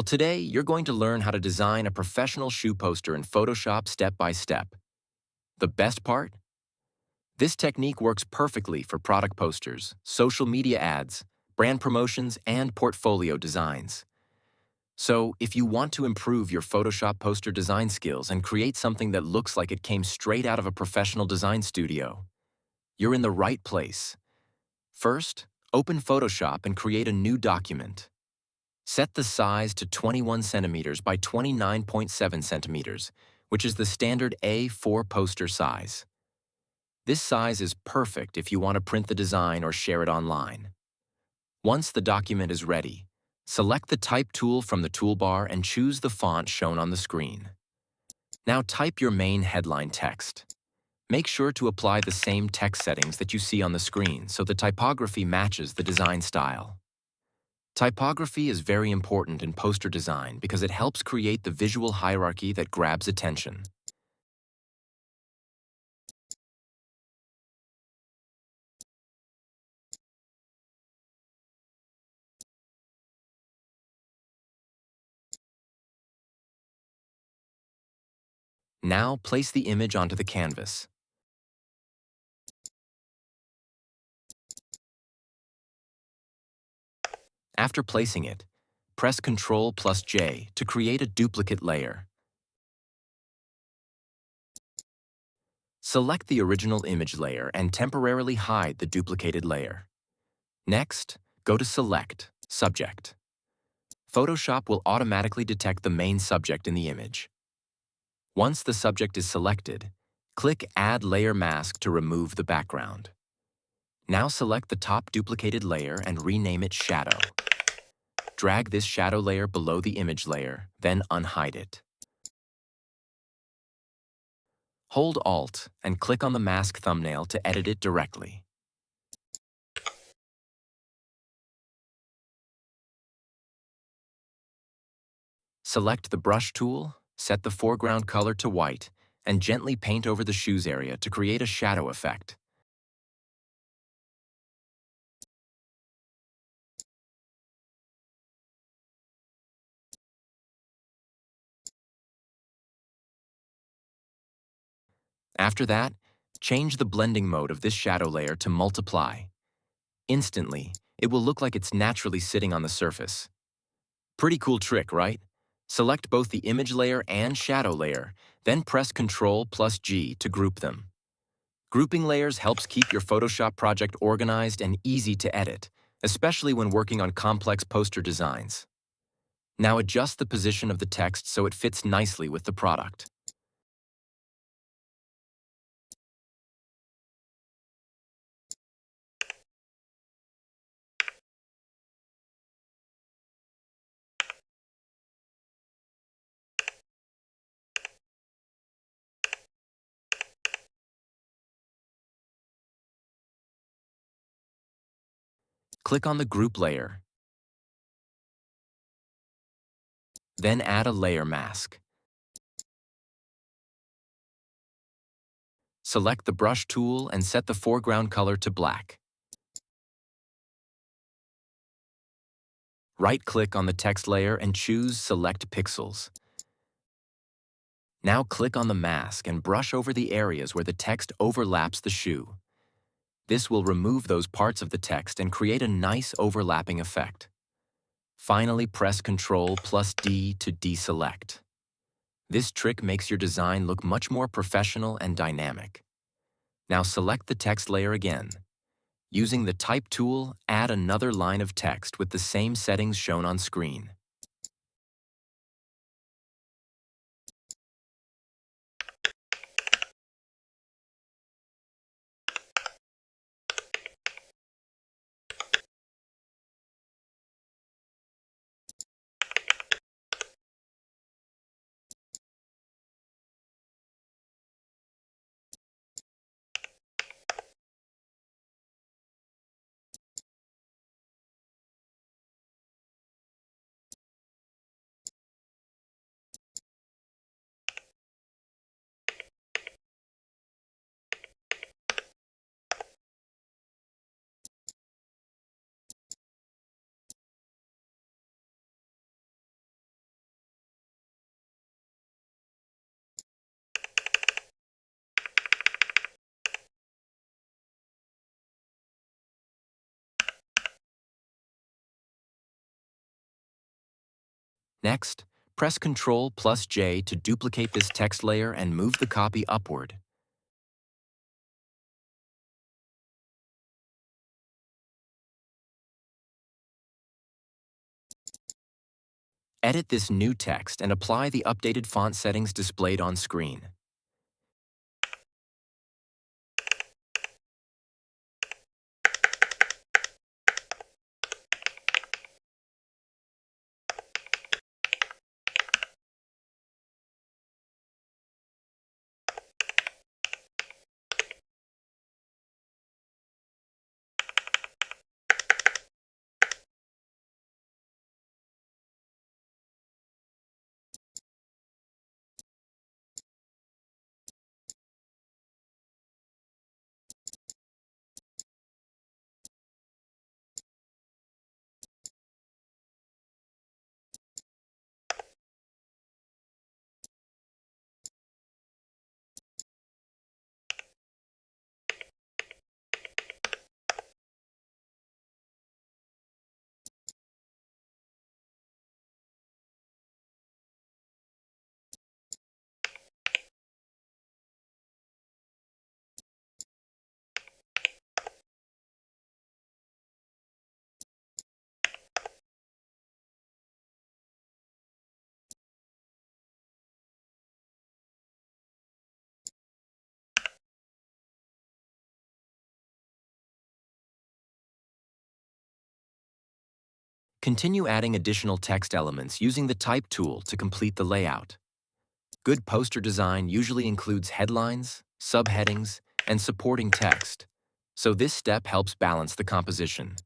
Well, today you're going to learn how to design a professional shoe poster in Photoshop step by step. The best part? This technique works perfectly for product posters, social media ads, brand promotions, and portfolio designs. So, if you want to improve your Photoshop poster design skills and create something that looks like it came straight out of a professional design studio, you're in the right place. First, open Photoshop and create a new document. Set the size to 21 centimeters by 29.7 centimeters, which is the standard A4 poster size. This size is perfect if you want to print the design or share it online. Once the document is ready, select the Type tool from the toolbar and choose the font shown on the screen. Now type your main headline text. Make sure to apply the same text settings that you see on the screen so the typography matches the design style. Typography is very important in poster design because it helps create the visual hierarchy that grabs attention. Now place the image onto the canvas. After placing it, press Ctrl plus J to create a duplicate layer. Select the original image layer and temporarily hide the duplicated layer. Next, go to Select, Subject. Photoshop will automatically detect the main subject in the image. Once the subject is selected, click Add Layer Mask to remove the background. Now select the top duplicated layer and rename it Shadow. Drag this shadow layer below the image layer, then unhide it. Hold Alt and click on the mask thumbnail to edit it directly. Select the Brush tool, set the foreground color to white, and gently paint over the shoes area to create a shadow effect. After that, change the blending mode of this shadow layer to Multiply. Instantly, it will look like it's naturally sitting on the surface. Pretty cool trick, right? Select both the image layer and shadow layer, then press Ctrl plus G to group them. Grouping layers helps keep your Photoshop project organized and easy to edit, especially when working on complex poster designs. Now adjust the position of the text so it fits nicely with the product. Click on the group layer, then add a layer mask. Select the brush tool and set the foreground color to black. Right-click on the text layer and choose Select Pixels. Now click on the mask and brush over the areas where the text overlaps the shoe. This will remove those parts of the text and create a nice overlapping effect. Finally, press Ctrl plus D to deselect. This trick makes your design look much more professional and dynamic. Now select the text layer again. Using the Type tool, add another line of text with the same settings shown on screen. Next, press Ctrl plus J to duplicate this text layer and move the copy upward. Edit this new text and apply the updated font settings displayed on screen. Continue adding additional text elements using the Type tool to complete the layout. Good poster design usually includes headlines, subheadings, and supporting text, so this step helps balance the composition.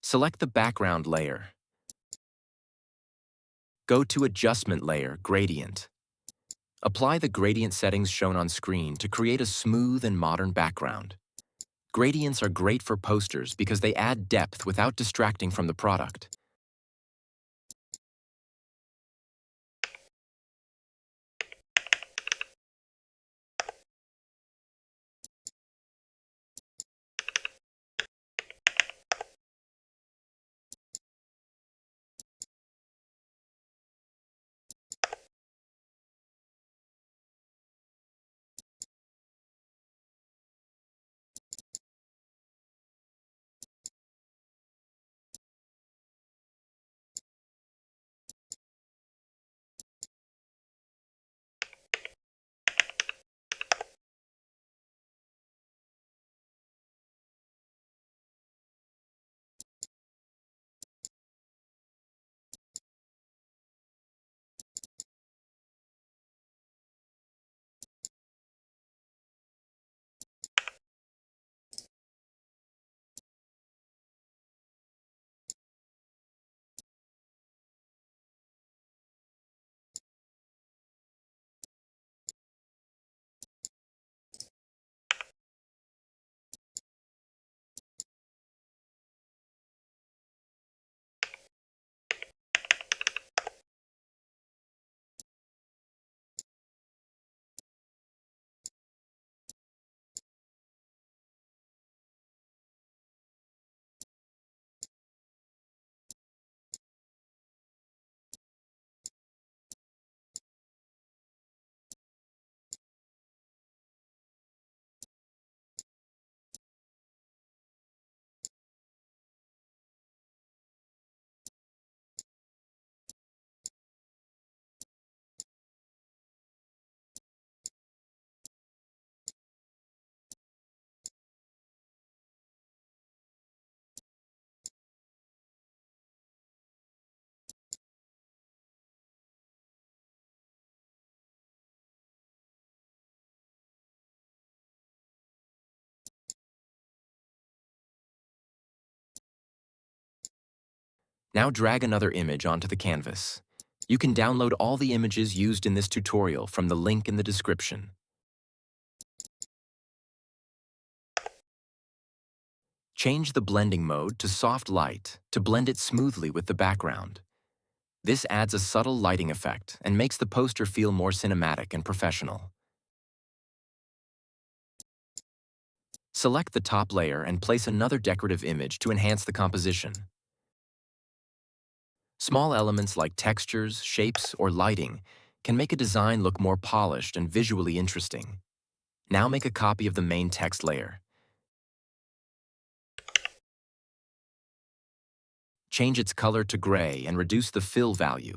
Select the background layer. Go to Adjustment Layer, Gradient. Apply the gradient settings shown on screen to create a smooth and modern background. Gradients are great for posters because they add depth without distracting from the product. Now drag another image onto the canvas. You can download all the images used in this tutorial from the link in the description. Change the blending mode to soft light to blend it smoothly with the background. This adds a subtle lighting effect and makes the poster feel more cinematic and professional. Select the top layer and place another decorative image to enhance the composition. Small elements like textures, shapes, or lighting can make a design look more polished and visually interesting. Now make a copy of the main text layer. Change its color to gray and reduce the fill value.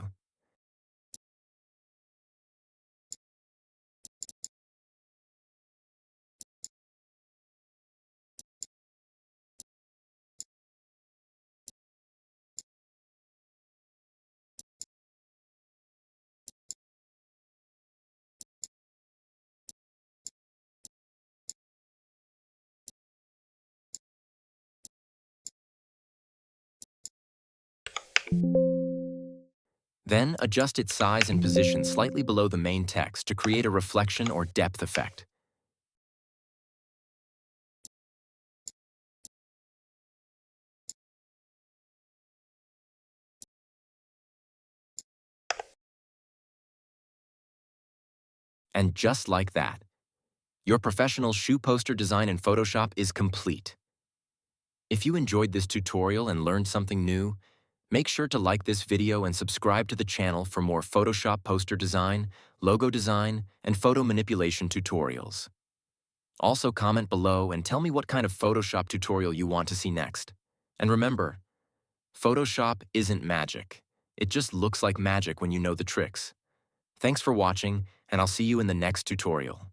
Then adjust its size and position slightly below the main text to create a reflection or depth effect. And just like that, your professional shoe poster design in Photoshop is complete. If you enjoyed this tutorial and learned something new, make sure to like this video and subscribe to the channel for more Photoshop poster design, logo design, and photo manipulation tutorials. Also comment below and tell me what kind of Photoshop tutorial you want to see next. And remember, Photoshop isn't magic. It just looks like magic when you know the tricks. Thanks for watching, and I'll see you in the next tutorial.